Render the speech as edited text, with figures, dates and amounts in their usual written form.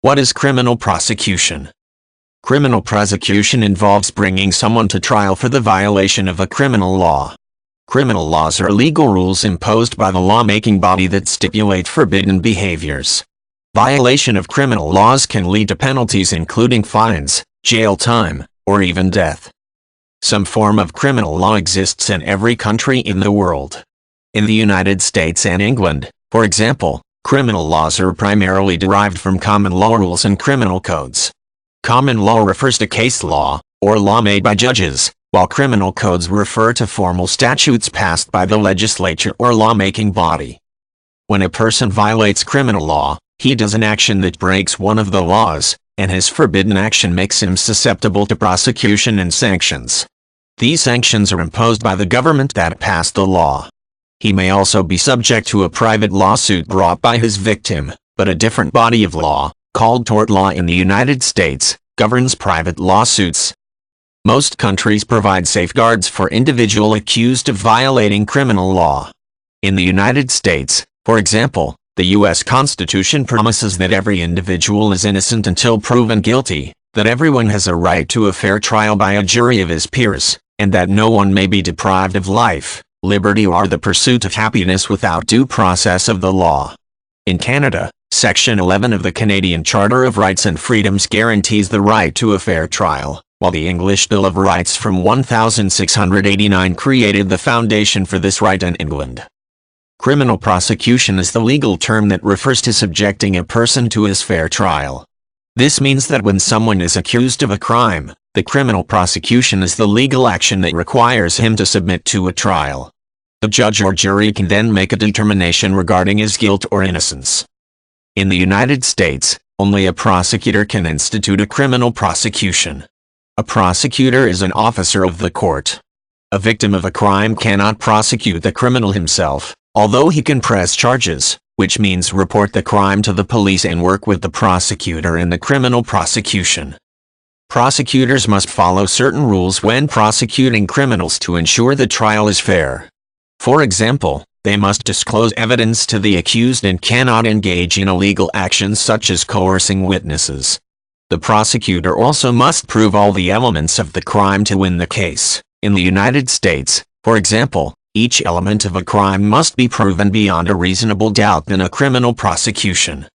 What is criminal prosecution? Criminal prosecution involves bringing someone to trial for the violation of a criminal law. Criminal laws are legal rules imposed by the lawmaking body that stipulate forbidden behaviors. Violation of criminal laws can lead to penalties including fines, jail time, or even death. Some form of criminal law exists in every country in the world. In the United States and England, for example, criminal laws are primarily derived from common law rules and criminal codes. Common law refers to case law, or law made by judges, while criminal codes refer to formal statutes passed by the legislature or lawmaking body. When a person violates criminal law, he does an action that breaks one of the laws, and his forbidden action makes him susceptible to prosecution and sanctions. These sanctions are imposed by the government that passed the law. He may also be subject to a private lawsuit brought by his victim, but a different body of law, called tort law in the United States, governs private lawsuits. Most countries provide safeguards for individuals accused of violating criminal law. In the United States, for example, the U.S. Constitution promises that every individual is innocent until proven guilty, that everyone has a right to a fair trial by a jury of his peers, and that no one may be deprived of life, liberty or the pursuit of happiness without due process of the law. In Canada, Section 11 of the Canadian Charter of Rights and Freedoms guarantees the right to a fair trial, while the English Bill of Rights from 1689 created the foundation for this right in England. Criminal prosecution is the legal term that refers to subjecting a person to his fair trial. This means that when someone is accused of a crime, the criminal prosecution is the legal action that requires him to submit to a trial. The judge or jury can then make a determination regarding his guilt or innocence. In the United States, only a prosecutor can institute a criminal prosecution. A prosecutor is an officer of the court. A victim of a crime cannot prosecute the criminal himself, although he can press charges, which means report the crime to the police and work with the prosecutor in the criminal prosecution. Prosecutors must follow certain rules when prosecuting criminals to ensure the trial is fair. For example, they must disclose evidence to the accused and cannot engage in illegal actions such as coercing witnesses. The prosecutor also must prove all the elements of the crime to win the case. In the United States, for example, each element of a crime must be proven beyond a reasonable doubt in a criminal prosecution.